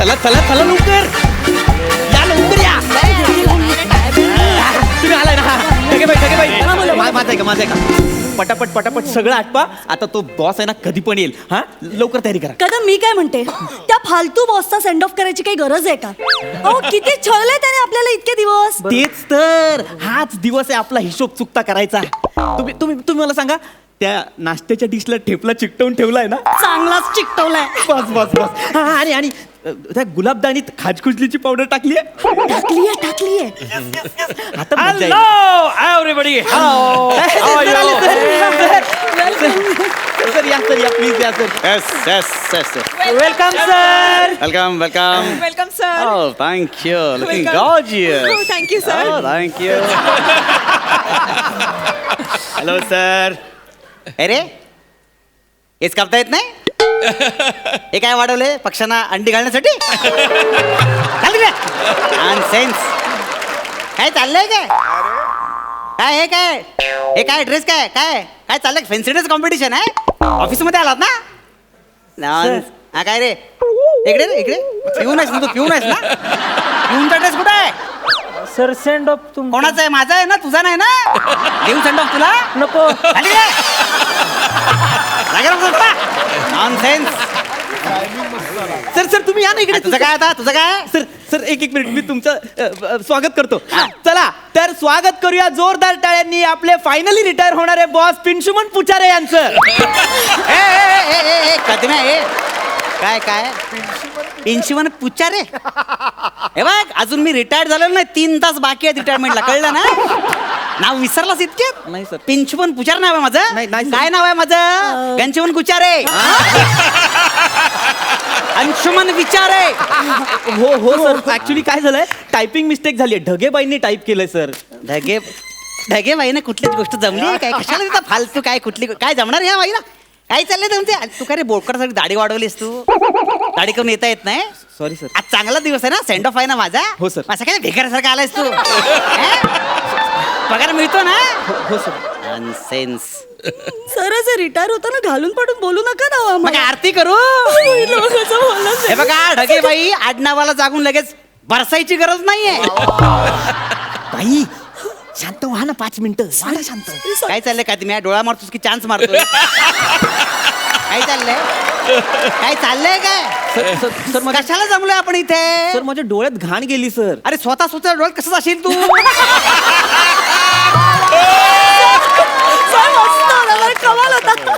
चला चला चला लवकर या लवकर या तुम्ही आलाय ना ठगे बाई माझं आहे का पटापट पटापट सगळं आटपा आता तो बॉस आहे ना कधी पण येईल हा लवकर तयारी करा कदम मी काय म्हणते त्या फालतू बॉसचा सेंड ऑफ करायची काही गरज आहे का अहो किती छळले त्याने आपल्याला इतके दिवस तेच तर हाच दिवस आहे आपला हिशोब चुकता करायचा तुम्ही तुम्ही तुम्ही मला सांगा त्या नाश्त्याच्या डिशला ठेपला चिकटवून ठेवलाय ना चांगलाच चिकटवलाय बस बस बस आणि त्या गुलाबदानीत खाजकुजलीची पावडर टाकली टाकलीये आता मजा येईल. Hello, everybody. How are you? Sir या प्लीज या sir Yes. Welcome sir Welcome. Welcome, sir. Oh, thank you. Looking Welcome. gorgeous. Oh, thank you, sir. Oh, thank you. Hello sir अरे हेच कापता येत नाही हे काय वाढवले पक्ष्यांना अंडी घालण्यासाठी सेन्स काय चाललंय काय हे काय ड्रेस काय चाललंय फॅन्सी ड्रेस कॉम्पिटिशन आहे ऑफिसमध्ये आलात ना हा काय रे इकडे पिऊन आहेस ना तू पिऊन आहेस ना पिऊनचा ड्रेस कुठे आहे सर सेंड ऑफ तुम कोणाचा आहे माझा आहे ना तुझा नाही ना देऊ सेंड ऑफ तुला नको सर तुम्ही या ना इकडे तुझं काय सर एक मिनिट मी तुमचं स्वागत करतो चला तर स्वागत करूया जोरदार टाळ्यांनी आपले फायनली रिटायर होणारे बॉस पिंशुमन पुचारे यांचं काय पिंशीवन पुचारे हे बघ अजून मी रिटायर्ड झालो नाही 3 तास बाकी आहेत रिटायरमेंटला कळलं ना नाव विसरलास इतक्यात नाही सर पिंशुमन पुचार नाव आहे माझं नाही, काय नाव आहे माझं गंशुमन कुचारे अंशुमन विचारे हो सर ऍक्च्युली काय झालंय टायपिंग मिस्टेक झाली आहे ढगेबाईंनी टाईप केलंय सर ढगे बाईने कुठलीच गोष्ट जमली आहे काय कशाला तिथं फालतू काय जमणार ह्या बाईला काय चाललंय तुमचे तू काय रे बोटकरसाठी दाढी वाढवलीस तू दाढी करून येता नाही सॉरी सर आज चांगला दिवस आहे ना सेंड ऑफ आहे ना माझा हो, sir. माझा काय भिकाऱ्यासारखा आलायस तू पगार मिळतो ना हो सर सेन्स सर असे रिटायर होताना घालून पाडून बोलू नका ना मग आरती करू हे बघा ढगे बाई आडनावाला जागून लगेच बरसायची गरज नाहीये बाई शांत व्हा ना 5 मिनिटं शांत काय चाललंय काय तुम्ही डोळा मारतोस की चान्स मारतोय काय चाललंय काय सर कशाला जमलोय आपण इथे सर माझ्या डोळ्यात घाण गेली सर अरे स्वतः डोळ्यात कसं जाशील तू कमाल होता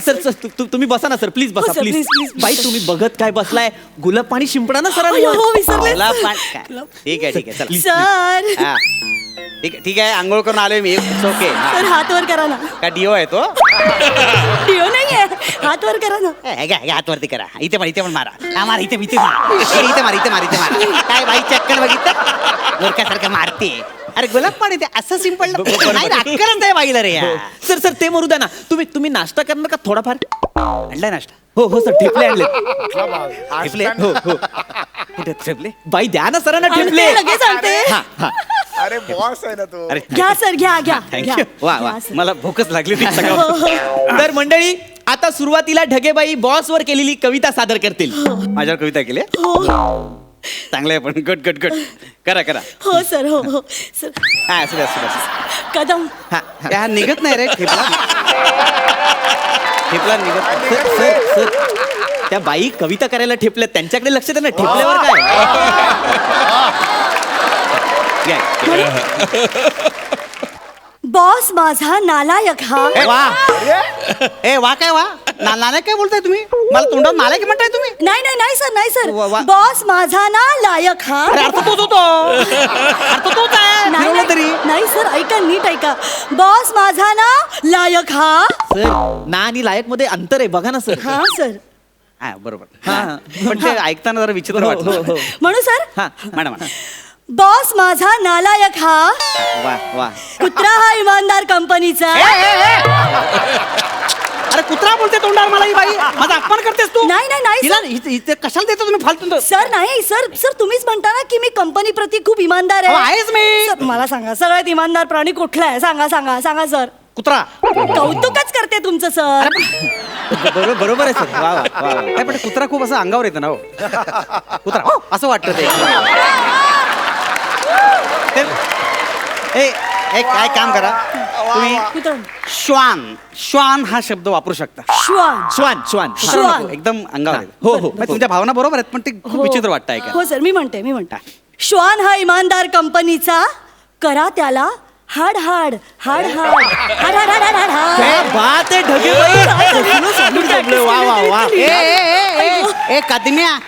सर तुम्ही बसा ना सर प्लीज बसा हो, sir, प्लीज please. बाई तुम्ही बघत काय बसलाय गुलाब पाणी शिंपडा ना सर हो विसरले ठीक आहे चल सर हा. ठीक आहे आंघोळ करून आलोय मी ओके सर हात वर करा ना का डिओ आहे तो डिओ नाहीये हात वर करा ना हातवरती करा इथे पण मारा हा मार इथे मार काय बाई चक्कर बघितलं मूर्खासारखं मारते अरे गुलाब पाणी ते असं सिंपल नाही राजकारण आहे बाईला रे सर ते मरू द्या ना तुम्ही नाश्ता करणार का थोडाफार आणलाय नाश्ता हो सर ठेपले आणले ठेपले हो कुठे ठेपले बाई द्या ना सरांना ठेपले आणते, लगेच आणते. हा अरे बॉस आहे ना तो अरे घ्या सर घ्या थँक्यू वा sir. मला भूकच लागली होती हो, सगळं तर मंडळी आता सुरुवातीला ढगेबाई बॉस वर केलेली कविता सादर करतील माझ्यावर कविता केली चांगलं आहे पण गुड करा हो सर हो सर हा असू कदम हा निघत नाही रे ठेपला निघत नाही. सर त्या बाई कविता करायला ठेपल्या त्यांच्याकडे लक्ष द्या ना ठेपल्यावर काय बॉस माझा नालायक हा वा काय नालायक काय बोलताय तुम्ही मला तोंडावर नालायक म्हणताय तुम्ही नाही सर वा, वा. बॉस माझा नालायक हा अरे अर्थ तोच होतो अर्थ तोच आहे नाही, फिरवलं तरी नाही सर ऐका नीट ऐका बॉस माझा ना लायक हा सर ना आणि लायक मध्ये अंतर आहे बघा ना सर हा सर हा बरोबर हा. पण ते ऐकताना जरा विचित्र हो, वाटलं हो. म्हणू सर हा मॅडम बॉस माझा नालायक हा वा कुत्रा हा इमानदार कंपनीचा अरे कुत्रा बोलते तोंडावर मला ही बाई माझा अपमान करतेस तू नाही हिला सर. इथे कशाला देतो तुम्ही फालतू सर नाही सर तुम्हीच म्हणता ना की मी कंपनी प्रती खूप इमानदार आहे आहेच मी सर मला सांगा सगळ्यात इमानदार प्राणी कुठला आहे सांगा सर कुत्रा. कौतुकच करते तुमचं सर. बरोबर आहे सर. वा वा वा वा. नाही, पण कुत्रा खूप असं अंगावर येतं ना हो. कुत्रा हो, असं वाटतं ते. एक काय काम करा तुम्ही, कुत्रा. श्वान हा शब्द वापरू शकता. श्वान. श्वान श्वान कुत्रा श्वान. नको, एकदम अंगावर येतं. हो, हो. म्हणजे तुमच्या भावना बरोबर आहेत पण ते खूप हो. विचित्र वाटतं ऐका. हो सर, मी म्हणते श्वान हा इमानदार कंपनीचा, करा त्याला हाड हाड हाड हाड हाड हाड हाड हाड हाड. क्या बात आहे ढगेबाई. वा वा वा. ए कादिम्या,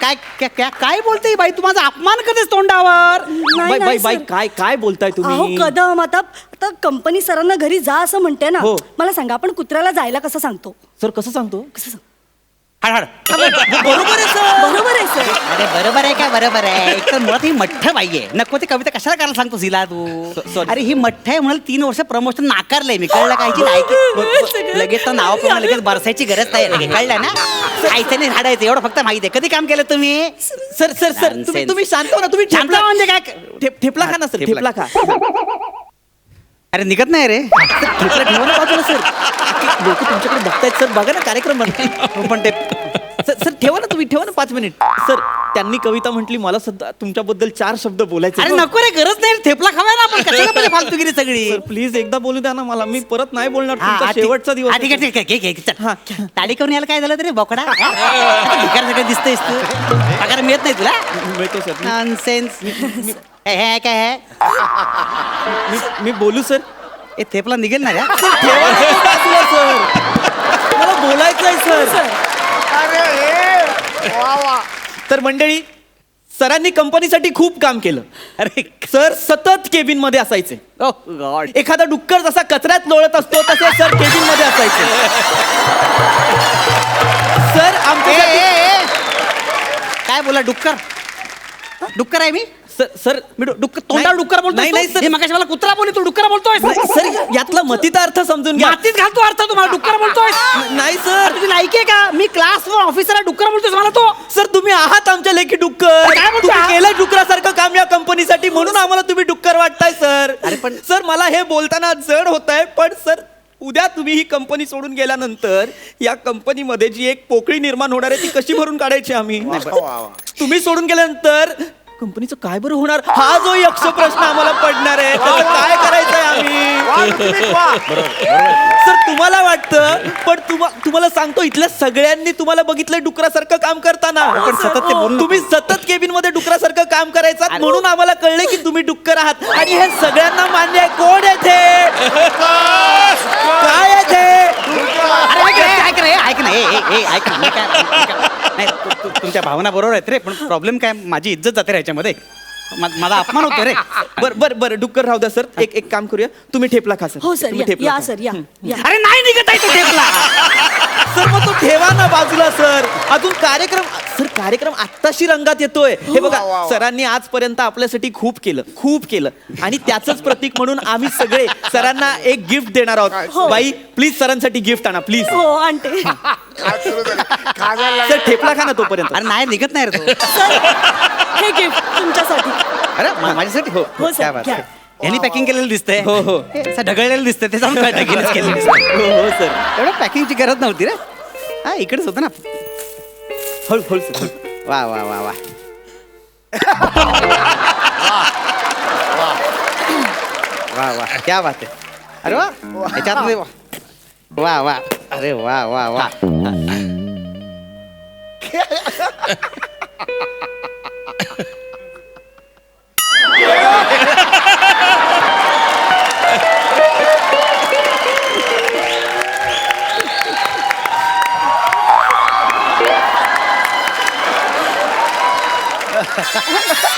काय बोलते ही बाई? तू माझा अपमान करतेस तोंडावर. नाही, बाई नाही, बाई सर. काय बोलताय अहो तुम्ही? कदम, आता कंपनी सरांना घरी जा असं म्हणते ना. हो. मला सांगा, आपण कुत्र्याला जायला कसं सांगतो? सर कसं सांगतो? कसं सांग? हाड हाड. बरोबर आहे सर. बरोबर आहे सर. अरे बरोबर आहे काय? बरोबर आहे. एक तर मुळात ही मठ्ठ बाई आहे. नको ती कविता कशाला करायला सांगतो हिला तू? sorry. अरे ही मठ्ठ आहे म्हणून 3 वर्ष प्रमोशन नाकारलंय मी. कळलं कायची लायकी? लगेच तर नावाप्रमाणे लगेच बरसायची गरज नाही लगे. कळलं ना? खायचं नाही झाडायचं एवढं फक्त माहिती आहे. कधी काम केलं तुम्ही? Sir sir sir Nonsense. तुम्ही शांत हो ना. तुम्ही शांत ठेपला म्हणजे काय? ठेपला खा ना सर. ठेपला खा. अरे निघत नाही रे. ठेपला ठेवा ना बाजूला सर. लोक तुमच्याकडे बघतायत सर. बघा ना कार्यक्रम बनताय. पण ते सर ठेवा ना तुम्ही. ठेवा ना 5 मिनिट. सर त्यांनी कविता म्हटली, मला सध्या तुमच्याबद्दल 4 शब्द बोलायचे. अरे नको रे, गरज नाही. थेपला खावा ना आपण. कशाला पाहिजे फालतूगिरी सगळी? सर प्लीज एकदा बोलू द्या ना मला. मी परत नाही बोलणार. हा, तुमचा ठीक- शेवटचा दिवस हा, आहे. ठीक आहे, ठीक आहे. घे, घे, चल. हा. ताडी करून यायला काय झालं तरी बोकडा? भिकार सगळं दिसतंयस तू. पगार मिळत नाही तुला? मिळतो सर. नॉनसेन्स. हे काय आहे? मी बोलू सर. हे थेपला निघेल ना रे? ठेवा ना बाजूला सर. मला बोलायचं आहे सर. अरे हे वा वा. तर मंडळी, सरांनी कंपनीसाठी खूप काम केलं. अरे सर सतत केबिन मध्ये असायचे. ओ गॉड. एखादा डुक्कर जसा कचऱ्यात लोळत असतो तसे सर केबिन मध्ये असायचे. सर आमच्या काय बोला? डुक्कर? डुक्कर आहे मी? सर मी डुक्कर तोंडावर डुक्कर बोलतोय? नाही, नाही, सर. हे मगाशी मला कुत्रा बोलली, तू डुक्कर बोलतोय? सर यातला मतीचा अर्थ समजून घ्या. मातीत घालतो अर्थ तुम्हाला. डुक्कर बोलतोय? नाही सर. तुझी लायकी आहे का? मी क्लास ऑफिसरला डुक्कर बोलतोय मला तो? सर तुम्ही आहात आमच्या लेखी डुक्कर. काय बोलता? तुम्ही केलं डुकरासारखं काम या कंपनीसाठी, म्हणून आम्हाला तुम्ही डुक्कर वाटताय सर. अरे पण- सर मला हे बोलताना जड होत आहे, पण सर उद्या तुम्ही ही कंपनी सोडून गेल्यानंतर या कंपनीमध्ये जी एक पोकळी निर्माण होणार आहे ती कशी भरून काढायची आम्ही? वा वा. तुम्ही सोडून गेल्यानंतर कंपनीचं काय बरं होणार, हा जो यक्ष प्रश्न आम्हाला पडणार आहे. त्याचं काय करायचंय आम्ही? सर तुम्हाला वाटतं, पण तुम्हाला सांगतो, इथल्या सगळ्यांनी तुम्हाला बघितलंय डुकरासारखं काम करताना. पण सतत ते बोलू नको. तुम्ही सतत केबिन मध्ये डुकरासारखं काम करायचं, म्हणून आम्हाला कळलंय की तुम्ही डुक्कर आहात. आणि हे सगळ्यांना मान्य आहे. कोण आहे ते? काय आहे ते? अरे ऐक रे, ऐक ना. ऐक ना. नाही, तुमच्या भावना बरोबर आहेत रे, पण प्रॉब्लेम काय? माझी इज्जत जाते रे ह्याच्यामध्ये. माझा अपमान होतो रे. बरं डुक्कर राहू द्या सर. एक काम करूया, तुम्ही ठेपला खा सर. हो सर, तुम्ही ठेपला या खा. सर, या. अरे नाही निघत आहे तो थेपला. सर मग तो ठेवा ना बाजूला सर. अजून कार्यक्रम आत्ताशी रंगात येतोय. हे बघा, वा, वा. सरांनी आजपर्यंत आपल्यासाठी खूप केलं आणि त्याचंच प्रतीक म्हणून आम्ही सगळे सरांना एक गिफ्ट देणार आहोत. बाई प्लीज सरांसाठी गिफ्ट आणा प्लीज. हो, आणते. काय सुरू झालं? खायला लागलं. सर ठेपला खा ना तोपर्यंत. अरे नाही निघत नाही रे तो. सर, हे गिफ्ट तुमच्यासाठी. अरे माझ्यासाठी? हो हो, सर, क्या बात घ्या. आहे. यांनी पॅकिंग केलेलं दिसतंय. हो, हो. हे असं ढगळलेलं दिसतंय. ते जाऊन काय ढगेलच केलेलं दिसतंय. हो सर. एवढं पॅकिंगची गरज नव्हती रे. हा इकडेच होतं ना. हळू सर. वा वा वा वा. वा वा क्या बात आहे. अरे वा, ह्याच्यात वा वा. अरे वा वा वा.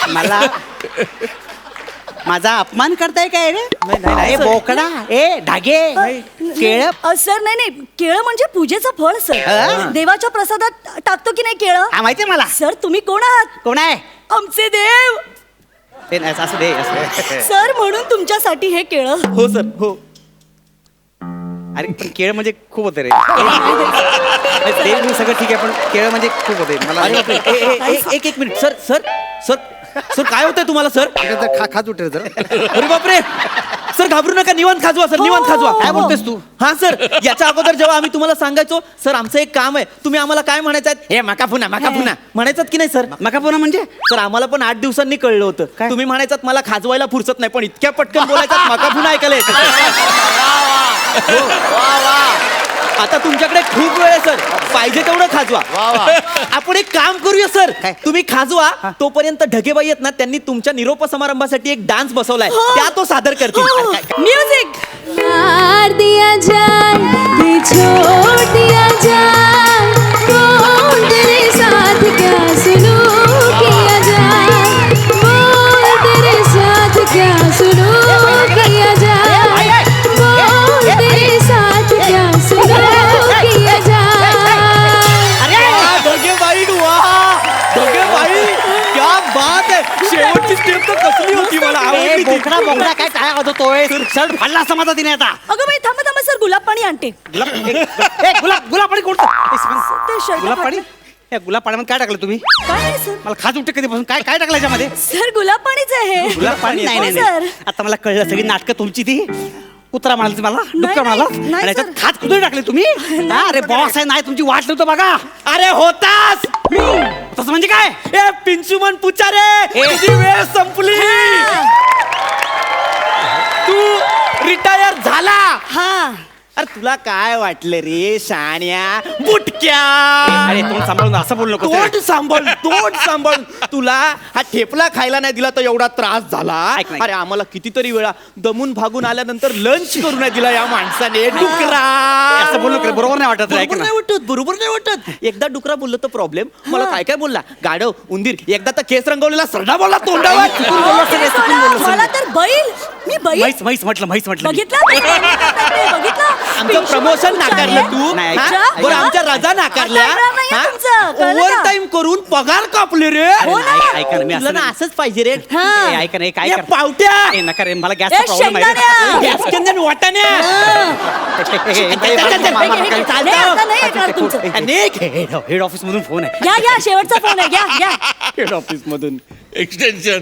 मला माझा अपमान करताय काय रे? नाही, ए सर. बोकडा, ए ढागे, केळ. सर नाही, केळं म्हणजे पूजेचं फळ हा? सर. देवाच्या प्रसादात टाकतो की नाही केळं? हा माहितीये मला. सर तुम्ही कोण आहात? कोण आहे? आमचे देव ते नाही, असं दे असं. सर, म्हणून तुमच्यासाठी हे केळं. हो सर. हो अरे पण केळ म्हणजे खूप होते रे. ते मी सगळं ठीक आहे, पण केळ म्हणजे खूप होते मला. एक मिनिट सर. सर काय होतंय तुम्हाला सर? खात उठे जरा. अरे बापरे सर घाबरू नका, निवांत खाजवा सर, निवांत खाजवा. हो, काय हो. बोलतेस तू? हा सर, याच्या अगोदर जेव्हा आम्ही तुम्हाला सांगायचो सर आमचं एक काम आहे, तुम्ही आम्हाला काय म्हणायचं हे मकाफुना मकाफुना म्हणायचं की नाही सर? मकापुना म्हणजे सर आम्हाला पण 8 दिवसांनी कळलं होतं. तुम्ही म्हणायचं मला खाजवायला फुरसत नाही, पण इतक्या पटकन बोलायचं मकाफुना ऐकायला येतं. आता तुमच्याकडे खूप वेळ आहे सर, पाहिजे तेवढं खाजवा. आपण एक काम करूया सर, तुम्ही खाजवा तोपर्यंत ढगेबाई आहेत ना, त्यांनी तुमच्या निरोप समारंभासाठी एक डान्स बसवलाय, त्या तो सादर करतील. म्युझिक. प्यार दिया जाए ये छोड़ दिया जाए बोल तेरे साथ क्या सुलूक किया जाए बोल तेरे साथ क्या सुलूक किया जाए बोल तेरे साथ क्या सुलूक किया जाए. ढगेबाई ढगेबाई क्या बात आहे, शेवटची स्टेप तर कसली होती, मला आवडली ती. बोकडा बोकडा काय काय होतोय शर्ट फाडला समाजा तिने आता. अगं बाई थांबा थांबा सर, गुलाब पाणी आणते. गुलाब पाणी कोणतं? ते शर्ट गुलाब पाणी? या गुलाब पाण्यामध्ये काय टाकलं तुम्ही? काय नाही सर. मला खाज उठते कधीपासून. काय काय टाकलं याच्यामध्ये? सर गुलाब पाणीच आहे. गुलाब पाणी नाही हो, नाही सर. नाही. आता मला कळलं सगळी नाटकं तुमची ती. कुत्रा म्हणाल मला, डुक्कर म्हणाला, नाही, आणि याच्यात सर. खात कुठे टाकले तुम्ही? हा, अरे बॉस आहे, नाही तुमची वाट नव्हतं बघा. अरे होतास तसं म्हणजे काय? ए पिंचुमन पुचारे, तुझी वेळ संपली, तू रिटायर झाला. हा अरे तुला काय वाटलं रे शाण्या बुटक्या? अरे तोंड सांभाळून असं बोलू नको. तोंड सांभाळ. तुला हा ठेपला खायला नाही दिला तर एवढा त्रास झाला. ऐक ना. अरे आम्हाला कितीतरी वेळा दमून भागून आल्यानंतर लंच करू नाही दिला या माणसाने. डुकरा असं बोलू नको, बरोबर नाही वाटत. ऐक बरोबर ना. नाही वाटत, बरोबर नाही वाटत. एकदा डुकरा बोललो तर प्रॉब्लेम. मला काय काय बोलला, गाढव, उंदीर. एकदा तर केस रंगवलेला सरडा बोलला तोंडावर. अहो, ते सोडा. मला तर बैल, मी बैल म्हैस म्हटलं मी. बघितलं. आमचं प्रमोशन नाकारलं तू. नाही, हा? अच्छा. बरं आमच्या रजा नाकारल्या. आता नाहीये तुमचं, कळलं ओव्हर का? टाइम करून पगार कापले रे. हो ना. ऐका ना, मी तुला असं ना नाही. असंच पाहिजे रे. हा. ए, ऐका ना, काय या कर पावट्या, ए, नका रे, मला ए, गॅसचा प्रॉब्लेम आहे शेंगदाण्या. गॅसकंदन वाटाण्या. हेड ऑफिस मधून फोन आहे. घ्या शेवटचा फोन आहे, घ्या. हेड ऑफिस मधून. एक्सटेन्शन.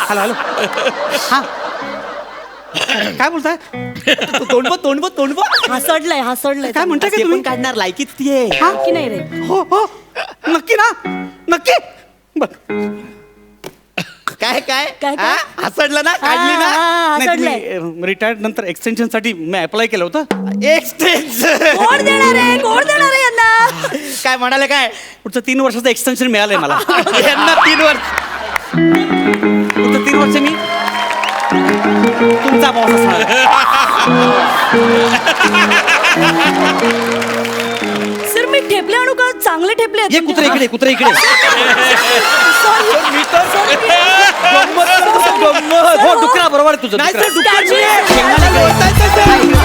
Hello hello. हा काय बोलताय? तोंड हसडलंय काय म्हणताय ते तुम्ही? पण काढणार, लायकीच ती आहे. हा? की नाही रे? हो हो नक्की ना, नक्की. बर काय काय काय? हा? हसडलं ना, काढली ना. हसडलंय. रिटायर्ड नंतर एक्सटेन्शन साठी मी अप्लाय केलं होतं. एक्सटेन्शन कोण देणार आहे यांना? काय म्हणाले काय? पुढचं 3 वर्षाचं एक्सटेन्शन मिळालंय मला. यांना 3 वर्ष. पुढचं 3 वर्ष मी तुमचा बॉस असणार. सर मी ठेपले आणू का? चांगले ठेपले आहेत ये म्हणजे. कुत्रे इकडे, कुत्रे इकडे. मी तर गंमत करतो, गंमत. हो डुकरा बरोबर आहे तुझं. नाही डुकरा. सर, डुक्कर Statue. नाही. शेंगदाणा बोलताय तसं.